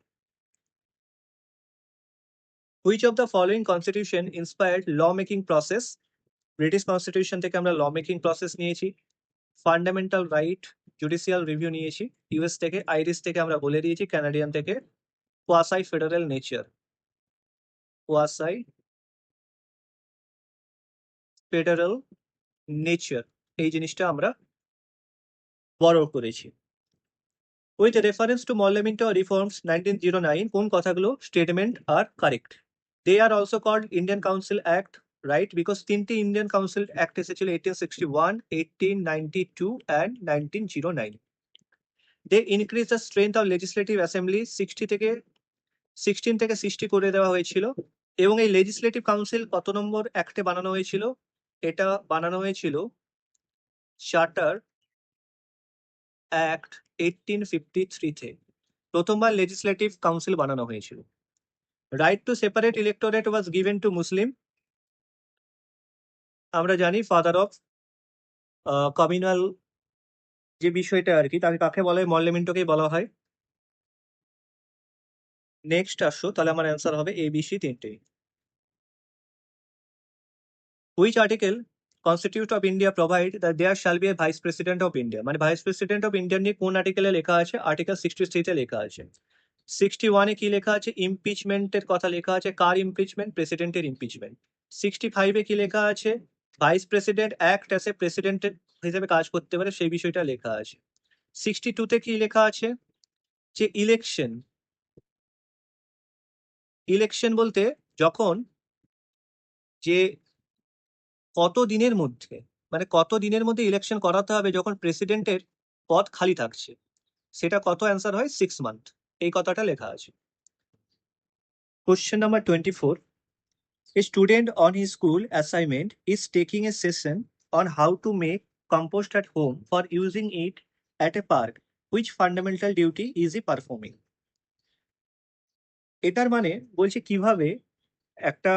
Which of the following constitution inspired lawmaking process? British constitution থেকে আমরা ল মেকিং প্রসেস নিয়েছি, ফান্ডামেন্টাল রাইট, জুডিশিয়াল রিভিউ নিয়েছি। ইউএস থেকে, আইরিশ থেকে আমরা বলে দিয়েছি, কানাডিয়ান থেকে quasi federal nature, quasi federal nature, এই জিনিসটা আমরা বড় করেছি। With reference to Morley Minto reforms 1909, কোন কথাগুলো statement are correct? They are also called Indian council act, right? Because তিনটি ইন্ডিয়ান কাউন্সিল অ্যাক্ট এসেছিল 1861, 1892 and 1909। They increase the strength of legislative assembly 16 থেকে 60 করে দেওয়া হয়েছিল। এবং এই লেজিসলেটিভ কাউন্সিল কত নম্বর অ্যাক্টে বানানো হয়েছিল? এটা বানানো হয়েছিল চার্টার অ্যাক্ট 1853 তে প্রথমবার লেজিসলেটিভ কাউন্সিল বানানো হয়েছিল। Right to separate electorate was given to Muslim. আমরা জানি ফাদার অফ কমিউনাল যে বিষয়টা আর কি, তাকে কাকে বলা হয়? মর্লেমেন্টোকেই বলা হয়। নেক্সট আসো, তাহলে আমার অ্যান্সার হবে ABC তিনটেই। Which article Constitution of India provide that there shall be a Vice President of India? মানে ভাইস প্রেসিডেন্ট অফ ইন্ডিয়া নিয়ে কোন আর্টিকেলে লেখা আছে? আর্টিকেল 63 তে লেখা আছে। 61 এ কি লেখা আছে? ইমপিচমেন্টের কথা লেখা আছে। কার ইমপিচমেন্ট? প্রেসিডেন্টের ইমপিচমেন্ট। 65 এ কি লেখা আছে? Vice president act as a প্রেসিডেন্টের হিসেবে কাজ করতে পারে, সেই বিষয়টা লেখা আছে। 62 তে কি লেখা আছে? যে ইলেকশন, ইলেকশন বলতে যখন যে কত দিনের মধ্যে, মানে কত দিনের মধ্যে ইলেকশন করাতে হবে যখন প্রেসিডেন্টের পদ খালি থাকছে, সেটা কত? অ্যান্সার হয় 6 মান্থ। এই কথাটা লেখা আছে। Question number 24। A student on his school assignment is taking a session on how to make compost at home for using it at a park. Which fundamental duty is he performing? এটার মানে বলছে কিভাবে একটা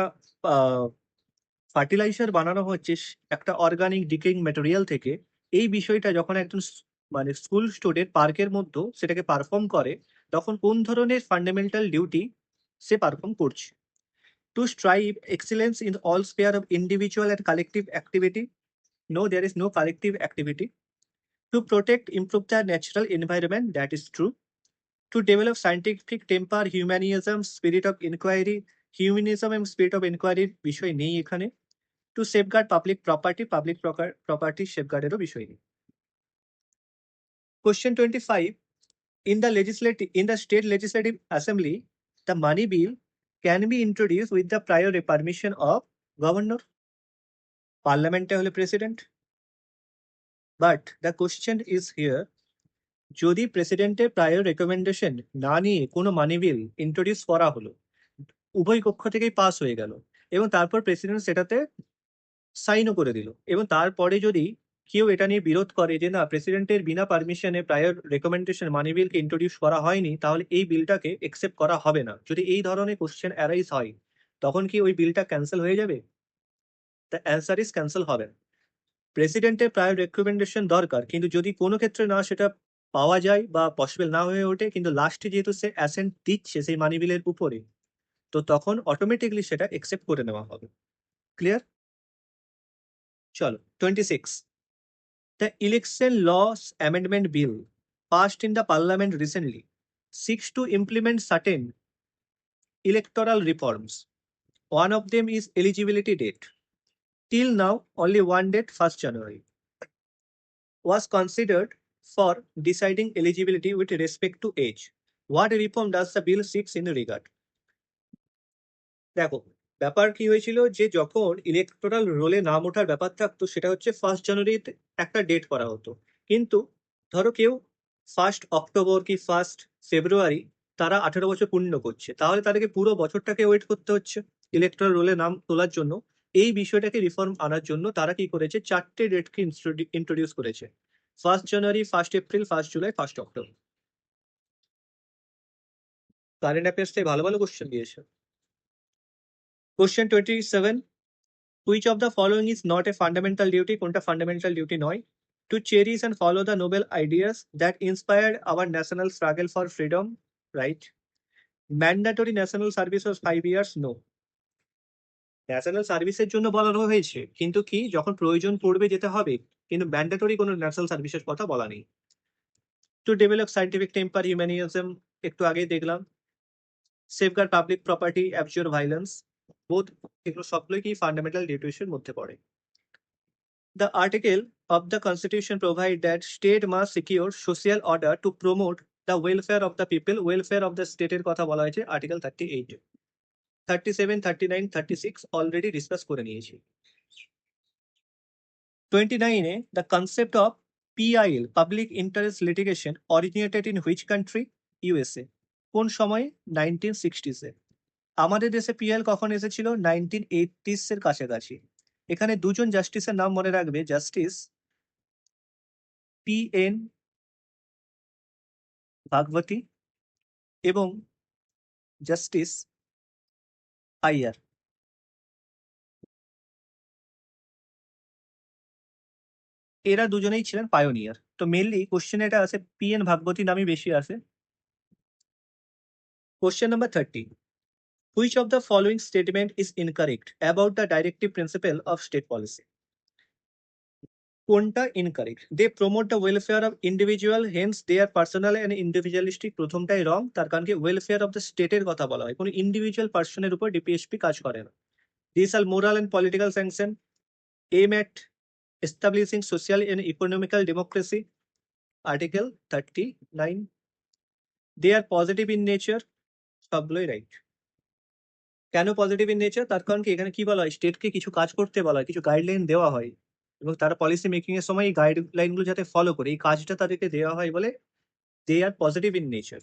ফার্টিলাইজার বানানো হচ্ছে একটা অর্গানিক ডিকেইং ম্যাটেরিয়াল থেকে, এই বিষয়টা যখন একজন মানে স্কুল স্টুডেন্ট পার্কের মধ্যে সেটাকে পারফর্ম করে, তখন কোন ধরনের ফান্ডামেন্টাল ডিউটি সে পারফর্ম করছে? To strive excellence in all sphere of individual and collective activity. No, there is no collective activity. To protect improve the natural environment, that is true. To develop scientific temper, humanism, spirit of inquiry. Humanism এবং স্পিরিট অফ ইনকোয়ারির বিষয় নেই এখানে। To safeguard public property, public property সেফগার্ডেরও বিষয় নেই। Question 25. In the state legislative assembly, the money bill can be introduced with the prior permission of governor. Parliament হলে president. But the question is here, যদি প্রেসিডেন্টের প্রায়র রেকমেন্ডেশন না নিয়ে কোনো মানি বিল ইন্ট্রোডিউস করা হলো, উভয় কক্ষ থেকেই পাস হয়ে গেল, এবং তারপর প্রেসিডেন্ট সেটাতে সাইনও করে দিল, এবং তারপরে যদি কেউ এটা নিয়ে বিরোধ করে যে না, প্রেসিডেন্টের বিনা পারমিশনে প্রায়র রেকমেন্ডেশন মানি বিলকে ইন্ট্রোডিউস করা হয়নি, তাহলে এই বিলটাকে একসেপ্ট করা হবে না। যদি এই ধরনের কোশ্চেন অ্যারাইজ হয়, তখন কি ওই বিলটা ক্যান্সেল হয়ে যাবে? দ্য অ্যান্সার ইজ ক্যান্সেল হবে না। প্রেসিডেন্টের প্রায়র রেকমেন্ডেশন দরকার, কিন্তু যদি কোনো ক্ষেত্রে না সেটা পাওয়া যায় বা পসিবল না হয়ে ওঠে, কিন্তু লাস্টে যেহেতু সে অ্যাসেন্ট দিচ্ছে সেই মানি বিলের উপরে, তো তখন অটোমেটিকলি সেটা একসেপ্ট করে নেওয়া হবে। ক্লিয়ার? চলো 26। The Election Laws Amendment Bill passed in the Parliament recently seeks to implement certain electoral reforms. One of them is eligibility date. Till now, only one date, 1st January, was considered for deciding eligibility with respect to age. What reform does the bill seeks in regard? দেখো, ব্যাপার কি হয়েছিল যে যখন ইলেকটোরাল রোলে নাম ওঠার ব্যাপার থাকতো সেটা হচ্ছে 1st জানুয়ারিতে একটা ডেট করা হতো। কিন্তু ধরো কেউ 1st অক্টোবর কি 1st ফেব্রুয়ারি তারা 18 বছর পূর্ণ করছে, তাহলে তাদেরকে পুরো বছরটাকে ওয়েট করতে হচ্ছে ইলেকটোরাল রোলে নাম তোলার জন্য। এই বিষয়টাকে রিফর্ম আনার জন্য তারা কি করেছে, 4টে ডেটকে ইন্ট্রোডিউস করেছে: 1st জানুয়ারি, 1st April, 1st July, 1st October. Current affairs থেকে ভালো ভালো কোশ্চেন দিয়েছে। Question 27. Which of the following is not a fundamental duty? কোনটা fundamental duty নয়? To cherish and follow the noble ideas that inspired our national struggle for freedom, right? Mandatory national service was 5 years, no. National সার্ভিসের জন্য বলা হয়েছে, কিন্তু কি যখন প্রয়োজন পড়বে যেতে হবে, কিন্তু ম্যান্ডেটরি কোনো ন্যাশনাল সার্ভিসের কথা বলা নেই। To develop scientific temper, humanism একটু আগেই দেখলাম। Safeguard public property, abjure violence, both এগুলো সবগুলোই কি ফান্ডামেন্টাল ডিউটিসের মধ্যে পড়ে। The article of the Constitution provides that state must secure social order to promote the welfare of the people. Welfare of the state এর কথা বলা হয়েছে আর্টিকেল 38। 37, 39, 36 অলরেডি ডিসকাস করে নিয়েছি। 29 the concept of PIL, public interest litigation, originated in which country? USA. কোন সময়ে? 1960s এ। আমাদের দেশে পিএল কখন এসেছিল? 1980s এর কাছাকাছি। এখানে দুজন জাস্টিসের নাম মনে রাখবে, জাস্টিস PN ভাগবতী এবং জাস্টিস আইয়ার। এরা দুজনেই ছিলেন পায়োনিয়ার। তো মেনলি কোশ্চেন এটা আছে, PN ভাগবতী নামই বেশি আছে। Question number 30. Which of the following statement is incorrect about the directive principle of state policy? কোনটা incorrect? They promote the welfare of individual, hence they are personal and individualistic. প্রথমটাই রং, তার কারণ কি ওয়েলফেয়ার অফ দ্য স্টেটের কথা বলা হয়, কোনো ইন্ডিভিজুয়াল পার্সনের উপর ডিপিএসপি কাজ করে না। This are moral and political sanction, aim at establishing social and economical democracy, article 39। They are positive in nature, সবগুলোই রাইট। কেন পজিটিভ ইন নেচার? তার কারণ কি এখানে কি বলা হয়, স্টেটকে কিছু কাজ করতে বলা হয়, কিছু গাইডলাইন দেওয়া হয় এবং তারা পলিসি মেকিং এর সময় এই গাইডলাইন গুলো যাতে ফলো করে, এই কাজটা তাদেরকে দেওয়া হয় বলে they are positive in nature.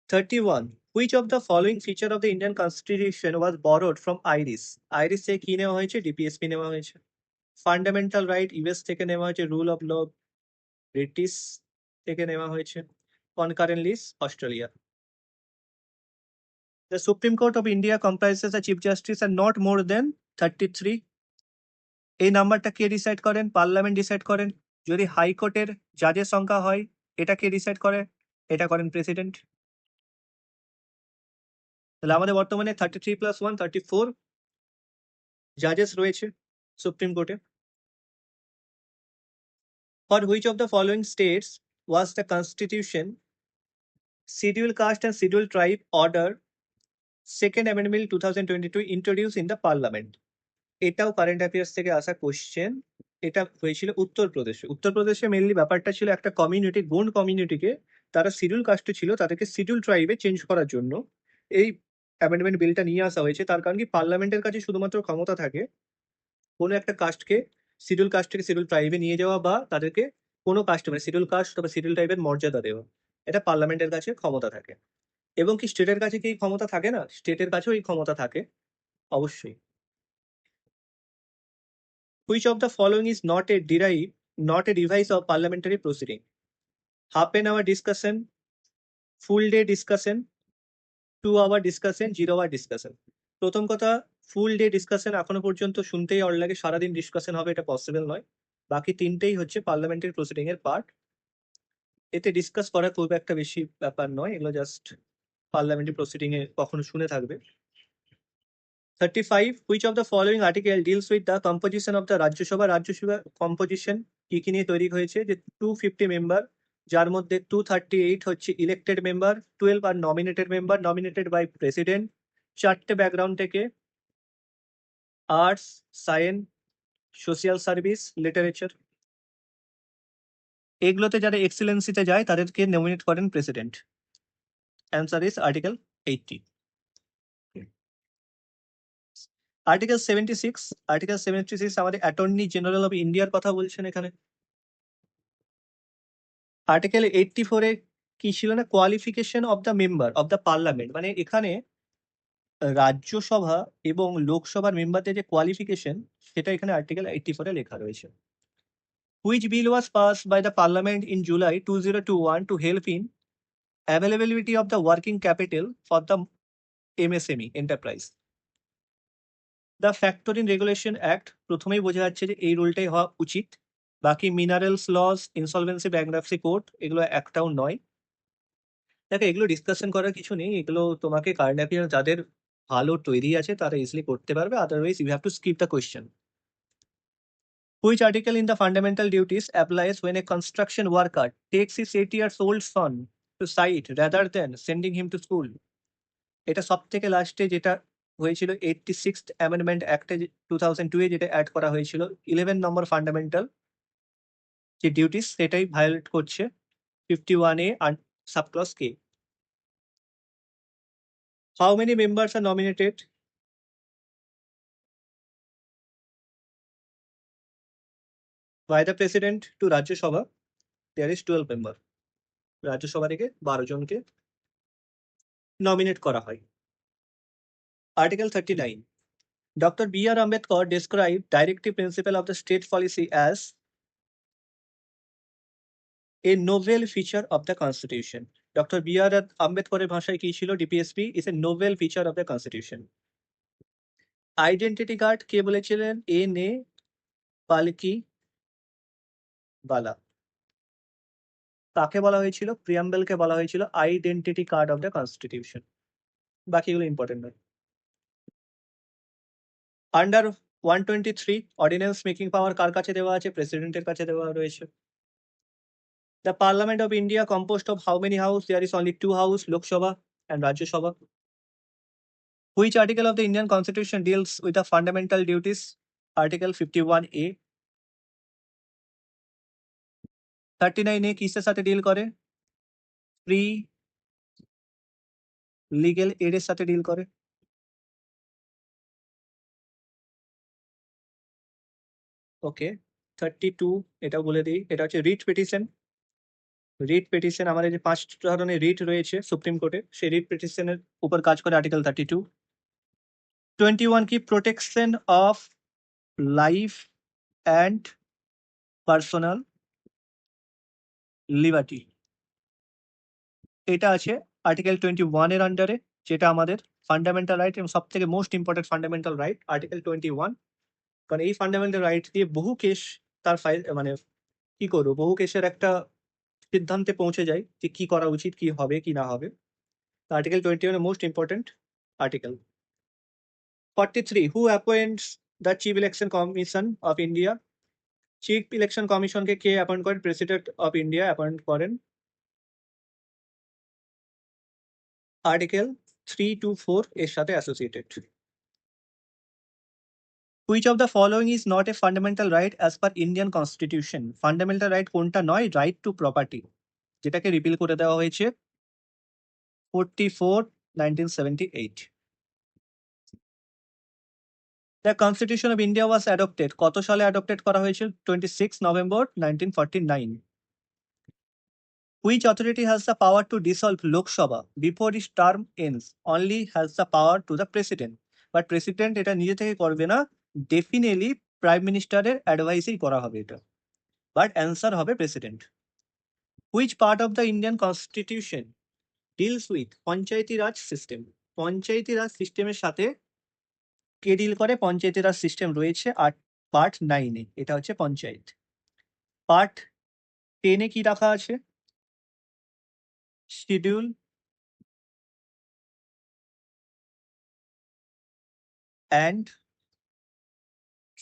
31. Which of the following feature of the Indian Constitution was borrowed from IRIS? IRIS থেকে কি নেওয়া হয়েছে? ডিপিএসপি নেওয়া হয়েছে। ফান্ডামেন্টাল রাইট ইউএস থেকে নেওয়া হয়েছে, রুল অফ ল ব্রিটিশ থেকে নেওয়া হয়েছে, concurrent list Australia. The Supreme Court of India comprises a Chief Justice and not more than 33. এই নাম্বারটা কে ডিসাইড করেন? পার্লামেন্ট ডিসাইড করেন। যদি হাইকোর্টের জাজের সংখ্যা হয়, এটা কে ডিসাইড করে? এটা করেন প্রেসিডেন্ট। তাহলে আমাদের বর্তমানে 33 + 1 34 জাজেস রয়েছে সুপ্রিম কোর্টে। For which of the following states was the Constitution Scheduled Caste and Scheduled Tribe Order Second Amendment 2022 introduced in the Parliament? এটাও কারেন্ট অ্যাফেয়ার্স থেকে আসা কোশ্চেন। এটা হয়েছিল উত্তরপ্রদেশে। উত্তরপ্রদেশে মেনলি ব্যাপারটা ছিল একটা কমিউনিটি, গোন্ড কমিউনিটিকে তারা শিডিউল কাস্টে ছিল, তাদেরকে শিডিউল ট্রাইবে চেঞ্জ করার জন্য এই অ্যামেন্ডমেন্ট বিলটা নিয়ে আসা হয়েছে। তার কারণ কি পার্লামেন্টের কাছে শুধুমাত্র ক্ষমতা থাকে কোনো একটা কাস্টকে শিডিউল কাস্ট থেকে শিডিউল ট্রাইবে নিয়ে যাওয়া বা তাদেরকে কোনো কাস্ট মানে শিডিউল কাস্ট বা শিডিউল ট্রাইবের মর্যাদা দেওয়া, এটা পার্লামেন্টের কাছে ক্ষমতা থাকে। এবং কি স্টেটের কাছে কি এই ক্ষমতা থাকে না? স্টেটের কাছেও এই ক্ষমতা থাকে অবশ্যই। Which of the following is not a device of parliamentary proceeding? Half an hour discussion, full day discussion, 2 hour discussion, 0 hour discussion. প্রথম কথা, ফুল ডে ডিসকাশন এখনো পর্যন্ত শুনতেই অড লাগে, সারাদিন ডিসকাশন হবে এটা পসিবল নয়। বাকি তিনটেই হচ্ছে পার্লামেন্টারি প্রসিডিং এর পার্ট। এতে ডিসকাস করা খুব একটা বেশি ব্যাপার নয়, এগুলো জাস্ট পার্লামেন্টারি প্রসিডিং এ কখনো শুনে থাকবে। 35. Which of the following article deals with the composition of the Rajya Sabha? Rajya Sabha composition কি কি নিয়ে তৈরি হয়েছে, যে 250 মেম্বার, যার মধ্যে 238 হচ্ছে ইলেক্টেড মেম্বার, 12 আর nominated member, nominated by president, 4টে ব্যাকগ্রাউন্ড থেকে, arts, science, social service, literature. এগুলোতে যারা এক্সেলেন্সিতে যায় তাদেরকে নমিনেট করেন প্রেসিডেন্ট। Answer is article 80। Article 76, article 76 আমাদের অ্যাটর্নি জেনারেল অফ ইন্ডিয়ার কথা বলছেন এখানে। আর্টিকেল 84 এ কি ছিল না, qualification of the member of the parliament, মানে এখানে রাজ্যসভা এবং লোকসভার মেম্বারদের যে কোয়ালিফিকেশন, সেটা এখানে আর্টিকেল 84 এ লেখা রয়েছে। Which bill was passed by the parliament in July 2021 to help in availability of the working capital for the MSME enterprise? The factoring regulation act, প্রথমেই বোঝা যাচ্ছে যে এই রুলটাই হওয়া উচিত। বাকি minerals laws, insolvency, bankruptcy code, এগুলো একটাও নয়। দেখো, এগুলো ডিসকাশন করার কিছু নেই, এগুলো তোমাকে কারেন্ট অ্যাফেয়ার যাদের ভালো তৈরি আছে তারা ইজিলি করতে পারবে, otherwise you have to skip the question. Which article in the fundamental duties applies when a construction worker takes his 8 years old son to site rather than sending him to school? এটা সব থেকে লাস্টে যেটা হয়েছিল 86th অ্যামেন্ডমেন্ট অ্যাক্টে 2002 এ যেটা অ্যাড করা হয়েছিল, 11 নম্বর ফান্ডামেন্টাল যে ডিউটিস সেটাই ভায়োলেট করছে 51A and subclause K. How many members are nominated by the president to Rajya Sabha? There is 12 member. রাজ্য সভা থেকে 12 জনকে নমিনেট করা হয়। Article 39. Dr. B.R. Ambedkar described directive principle of the state policy as a novel feature of the constitution. Dr. B.R. আম্বেদকরের ভাষায় কি ছিল, DPSP is a novel feature of the constitution. Identity card কে বলেছিলেন, এ নে পালকি বালা। কাকে বলা হয়েছিল, প্রিয়াম্বেলকে বলা হয়েছিল identity card of the constitution. বাকিগুলো ইম্পর্টেন্ট নয়। আন্ডার 123 অর্ডিন্যান্স মেকিং পাওয়ার কার কাছে দেওয়া আছে, প্রেসিডেন্টের কাছে দেওয়া রয়েছে। The Parliament of India composed of how many house? There is only 2 house, Lok Sabha and Rajya Sabha. Which article of the Indian Constitution deals with the fundamental duties? Article 51A. 39A কিসের সাথে ডিল করে, ফ্রি লিগ্যাল এডের সাথে ডিল করে। ওকে, 32 এটাও বলে দিই, এটা হচ্ছে রিট পিটিশন। রিট পিটিশন আমাদের যে 5 ধরনের রিট রয়েছে সুপ্রিম কোর্টে, সেই রিট পিটিশনের উপর কাজ করে আর্টিকেল 32। 21 কি, protection of life and personal liberty, এটা আছে আর্টিকেল 21 এর আন্ডারে, যেটা আমাদের ফান্ডামেন্টাল রাইট এবং সব থেকে most important fundamental right article 21। কারণ এই ফান্ডামেন্টাল রাইট দিয়ে বহু কেস তার ফাইল, মানে কি করবো, বহু কেসের একটা সিদ্ধান্তে পৌঁছে যায় যে কি করা উচিত, কি হবে কি না হবে। Article 21 most important article. 43 who অ্যাপয়েন্টস the chief election commission of India? Chief election কমিশনকে কে অ্যাপয়েন্ট করেন, প্রেসিডেন্ট অফ ইন্ডিয়া অ্যাপয়েন্ট করেন। আর্টিকেল 324 এর সাথে associated. Which of the following is not a fundamental right as per Indian Constitution? Fundamental right কোনটা নয়, রাইট টু প্রপার্টি, যেটাকে রিপিল করে দেওয়া হয়েছে 44, 1978। The Constitution of India was adopted কত সালে অ্যাডপ্টেড করা হয়েছিল, 26 November 1949। Which authority has the power to dissolve Lok Sabha before its term ends? Only has the power to the president. But president এটা নিজে থেকে করবে না, ডেফিনেটলি প্রাইম মিনিস্টারের অ্যাডভাইসেই করা হবে এটা, বাট অ্যান্সার হবে president. Which part of the Indian Constitution deals with panchayati raj system? Panchayati raj সিস্টেমের সাথে কে ডিল করে, পঞ্চায়েতি রাজ সিস্টেম রয়েছে আর পার্ট 9 এ, এটা হচ্ছে পঞ্চায়েত। পার্ট 10 এ কি রাখা আছে, schedule and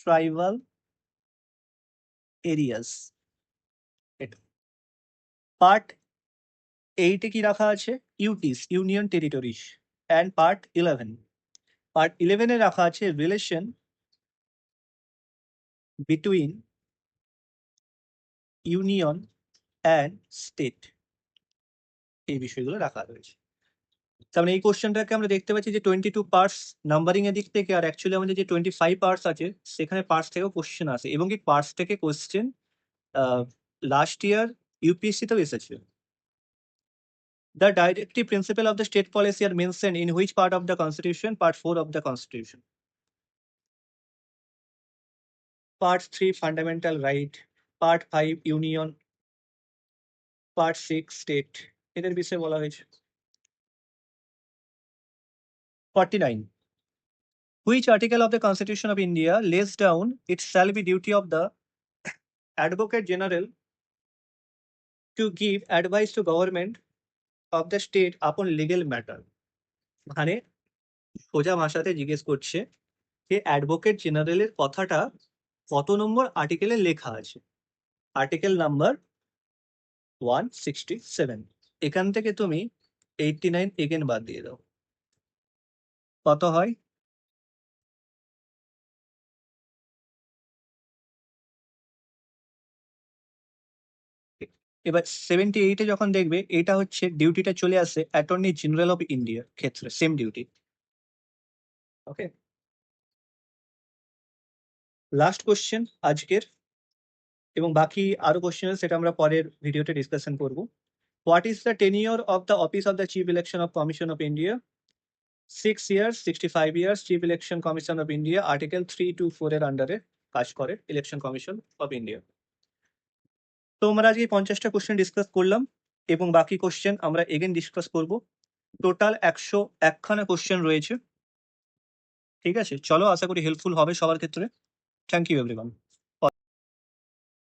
tribal areas. Part 8 কি রাখা আছে? UTs, union territories, and part 11, part 11 রাখা আছে relation between union and state, এই বিষয়গুলো রাখা রয়েছে। তার মানে এই কোশ্চেনটাকে আমরা দেখতে পাচ্ছি যে 22 পার্টস নাম্বারিং এর দিক থেকে, আর অ্যাকচুয়ালি আমাদের যে 25 পার্টস আছে সেখানে পার্টস থেকেও কোশ্চেন আসে, এবং এই পার্টস থেকে কোশ্চেন লাস্ট ইয়ার ইউপিএসসি তেও এসেছে। The directive principle of the state policy are mentioned in which part of the constitution? Part 4 of the constitution. Part 3 fundamental right, Part 5 union, Part 6 state, এদের বিষয়ে বলা হয়েছে। 49. Which article of the Constitution of India lays down it shall be duty of the Advocate General to give advice to government of the state upon legal matter? মানে সোজা ভাষাতে জিজ্ঞেস করছে যে অ্যাডভোকেট জেনারেলের কথাটা কত নম্বর আর্টিকেলে লেখা আছে? Article number 167। এখান থেকে তুমি 89 এগেন বাদ দিয়ে দাও, কত হয়? এবার 78 যখন দেখবে, এটা হচ্ছে ডিউটিটা চলে আসে অ্যাটর্নি জেনারেল অফ ইন্ডিয়ার ক্ষেত্রে, সেম ডিউটি। ওকে, লাস্ট কোশ্চেন আজকের, এবং বাকি আরো কোশ্চেন সেটা আমরা পরের ভিডিওতে ডিসকাশন করব। What is the tenure of the office of the chief election of commission of India? 6 years, 65 years, chief election commission of India article 324 এর আন্ডারে কাজ করে ইলেকশন কমিশন অফ ইন্ডিয়া। তো আমরা আজকে 50টা কোশ্চেন ডিসকাস করলাম, এবং বাকি কোশ্চেন আমরা এগেন ডিসকাস করব। টোটাল 101 খানা কোশ্চেন রয়েছে। ঠিক আছে, চলো, আশা করি হেল্পফুল হবে সবার ক্ষেত্রে। Thank you everyone.